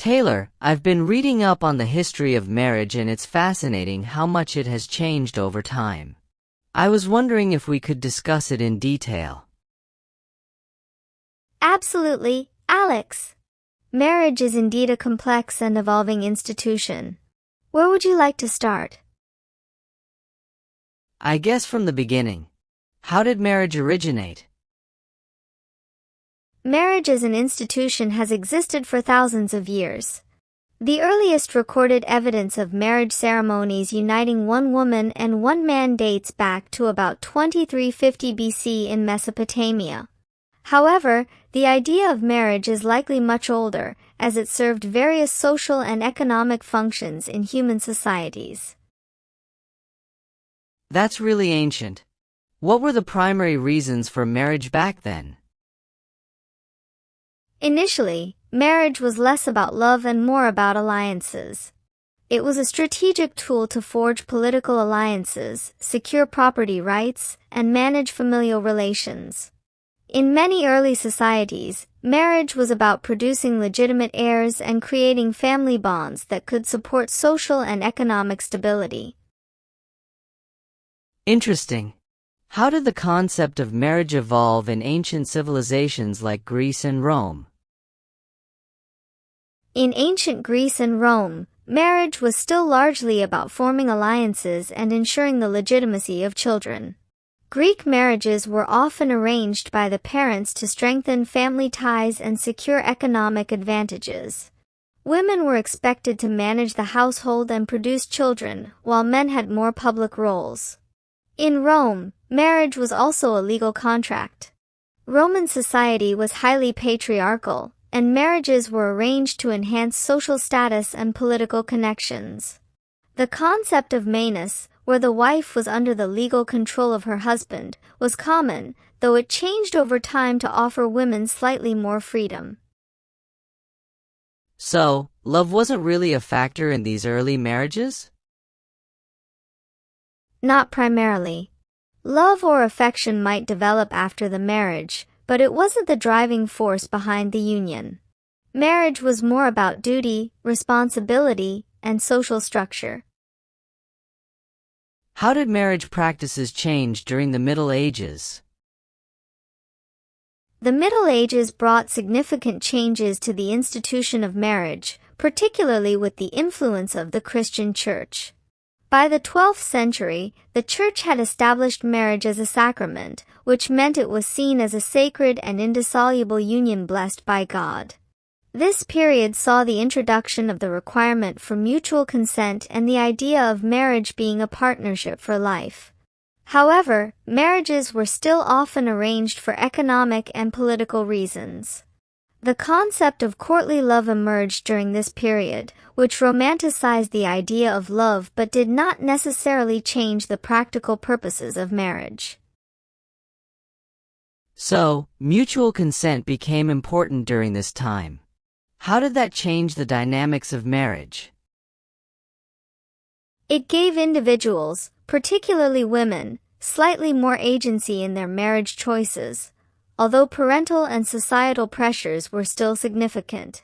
Taylor, I've been reading up on the history of marriage and it's fascinating how much it has changed over time. I was wondering if we could discuss it in detail. Absolutely, Alex. Marriage is indeed a complex and evolving institution. Where would you like to start? I guess from the beginning. How did marriage originate? Marriage as an institution has existed for thousands of years. The earliest recorded evidence of marriage ceremonies uniting one woman and one man dates back to about 2350 BC in Mesopotamia. However, the idea of marriage is likely much older, as it served various social and economic functions in human societies. That's really ancient. What were the primary reasons for marriage back then? Initially, marriage was less about love and more about alliances. It was a strategic tool to forge political alliances, secure property rights, and manage familial relations. In many early societies, marriage was about producing legitimate heirs and creating family bonds that could support social and economic stability. Interesting. How did the concept of marriage evolve in ancient civilizations like Greece and Rome? In ancient Greece and Rome, marriage was still largely about forming alliances and ensuring the legitimacy of children. Greek marriages were often arranged by the parents to strengthen family ties and secure economic advantages. Women were expected to manage the household and produce children, while men had more public roles. In Rome, marriage was also a legal contract. Roman society was highly patriarchal, and marriages were arranged to enhance social status and political connections. The concept of manus, where the wife was under the legal control of her husband, was common, though it changed over time to offer women slightly more freedom. So, love wasn't really a factor in these early marriages? Not primarily. Love or affection might develop after the marriage, but it wasn't the driving force behind the union. Marriage was more about duty, responsibility, and social structure. How did marriage practices change during the Middle Ages? The Middle Ages brought significant changes to the institution of marriage, particularly with the influence of the Christian Church. By the 12th century, the Church had established marriage as a sacrament, which meant it was seen as a sacred and indissoluble union blessed by God. This period saw the introduction of the requirement for mutual consent and the idea of marriage being a partnership for life. However, marriages were still often arranged for economic and political reasons. The concept of courtly love emerged during this period, which romanticized the idea of love but did not necessarily change the practical purposes of marriage. So, mutual consent became important during this time. How did that change the dynamics of marriage? It gave individuals, particularly women, slightly more agency in their marriage choices, although parental and societal pressures were still significant.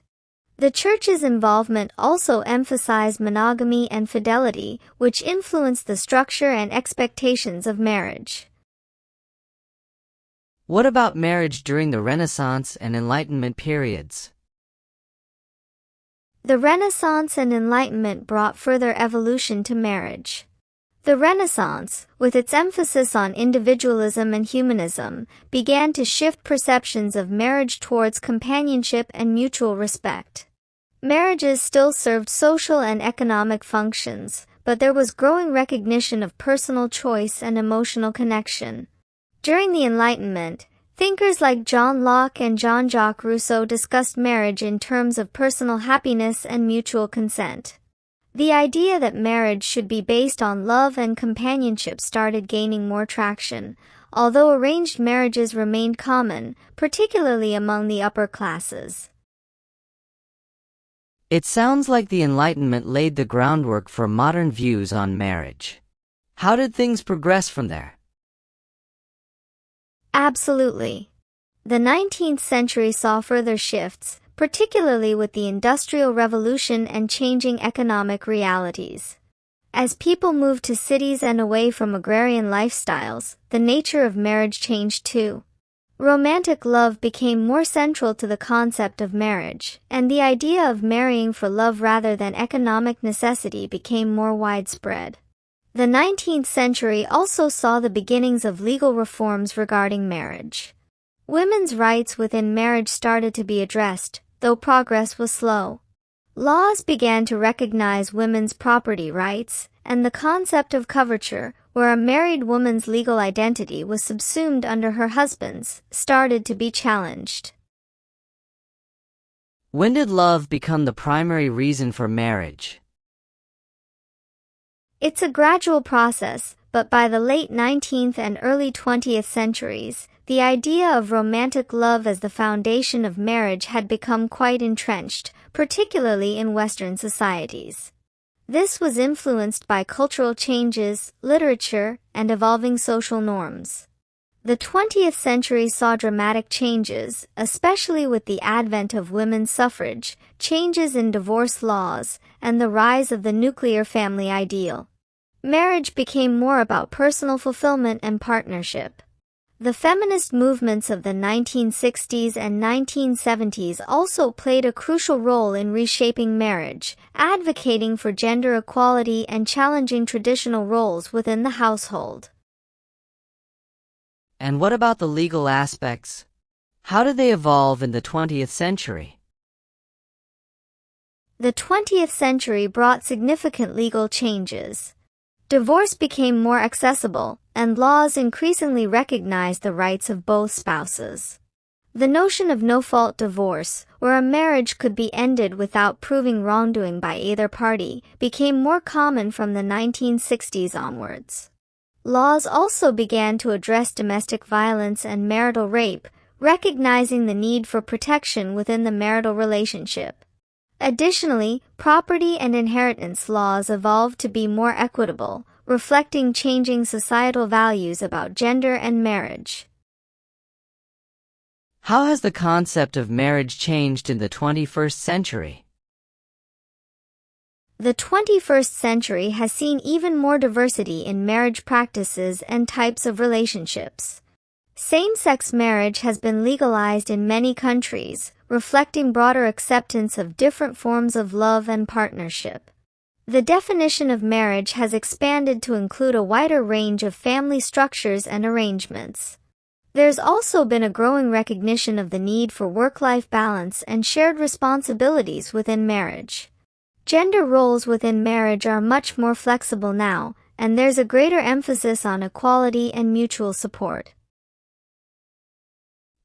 The Church's involvement also emphasized monogamy and fidelity, which influenced the structure and expectations of marriage. What about marriage during the Renaissance and Enlightenment periods? The Renaissance and Enlightenment brought further evolution to marriage. The Renaissance, with its emphasis on individualism and humanism, began to shift perceptions of marriage towards companionship and mutual respect. Marriages still served social and economic functions, but there was growing recognition of personal choice and emotional connection. During the Enlightenment, thinkers like John Locke and Jean-Jacques Rousseau discussed marriage in terms of personal happiness and mutual consent. The idea that marriage should be based on love and companionship started gaining more traction, although arranged marriages remained common, particularly among the upper classes. It sounds like the Enlightenment laid the groundwork for modern views on marriage. How did things progress from there? Absolutely. The 19th century saw further shifts, particularly with the Industrial Revolution and changing economic realities. As people moved to cities and away from agrarian lifestyles, the nature of marriage changed too. Romantic love became more central to the concept of marriage, and the idea of marrying for love rather than economic necessity became more widespread. The 19th century also saw the beginnings of legal reforms regarding marriage. Women's rights within marriage started to be addressed, though progress was slow. Laws began to recognize women's property rights, and the concept of coverture, where a married woman's legal identity was subsumed under her husband's, started to be challenged. When did love become the primary reason for marriage? It's a gradual process, but by the late 19th and early 20th centuries, the idea of romantic love as the foundation of marriage had become quite entrenched, particularly in Western societies. This was influenced by cultural changes, literature, and evolving social norms. The 20th century saw dramatic changes, especially with the advent of women's suffrage, changes in divorce laws, and the rise of the nuclear family ideal. Marriage became more about personal fulfillment and partnership. The feminist movements of the 1960s and 1970s also played a crucial role in reshaping marriage, advocating for gender equality and challenging traditional roles within the household. And what about the legal aspects? How did they evolve in the 20th century? The 20th century brought significant legal changes. Divorce became more accessible, and laws increasingly recognized the rights of both spouses. The notion of no-fault divorce, where a marriage could be ended without proving wrongdoing by either party, became more common from the 1960s onwards. Laws also began to address domestic violence and marital rape, recognizing the need for protection within the marital relationship. Additionally, property and inheritance laws evolved to be more equitable, reflecting changing societal values about gender and marriage. How has the concept of marriage changed in the 21st century? The 21st century has seen even more diversity in marriage practices and types of relationships. Same-sex marriage has been legalized in many countries, reflecting broader acceptance of different forms of love and partnership. The definition of marriage has expanded to include a wider range of family structures and arrangements. There's also been a growing recognition of the need for work-life balance and shared responsibilities within marriage. Gender roles within marriage are much more flexible now, and there's a greater emphasis on equality and mutual support.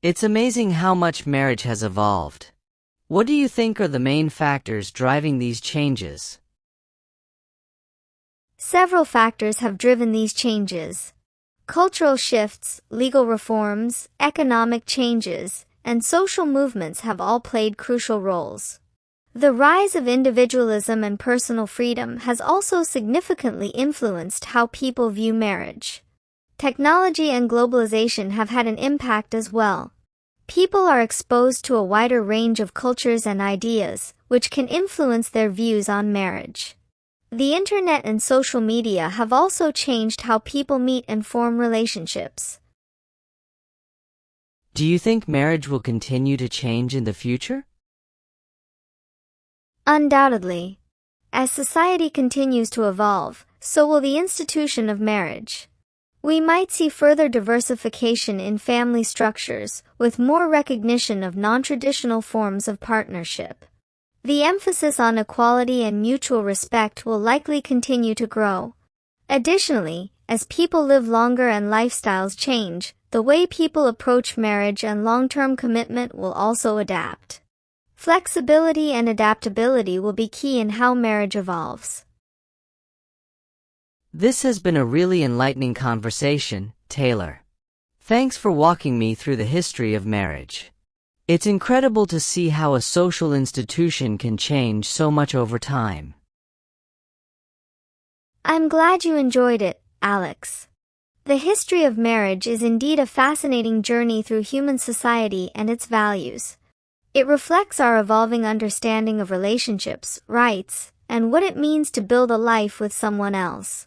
It's amazing how much marriage has evolved. What do you think are the main factors driving these changes? Several factors have driven these changes. Cultural shifts, legal reforms, economic changes, and social movements have all played crucial roles. The rise of individualism and personal freedom has also significantly influenced how people view marriage. Technology and globalization have had an impact as well. People are exposed to a wider range of cultures and ideas, which can influence their views on marriage. The internet and social media have also changed how people meet and form relationships. Do you think marriage will continue to change in the future? Undoubtedly. As society continues to evolve, so will the institution of marriage. We might see further diversification in family structures, with more recognition of non-traditional forms of partnership. The emphasis on equality and mutual respect will likely continue to grow. Additionally, as people live longer and lifestyles change, the way people approach marriage and long-term commitment will also adapt. Flexibility and adaptability will be key in how marriage evolves. This has been a really enlightening conversation, Taylor. Thanks for walking me through the history of marriage. It's incredible to see how a social institution can change so much over time. I'm glad you enjoyed it, Alex. The history of marriage is indeed a fascinating journey through human society and its values. It reflects our evolving understanding of relationships, rights, and what it means to build a life with someone else.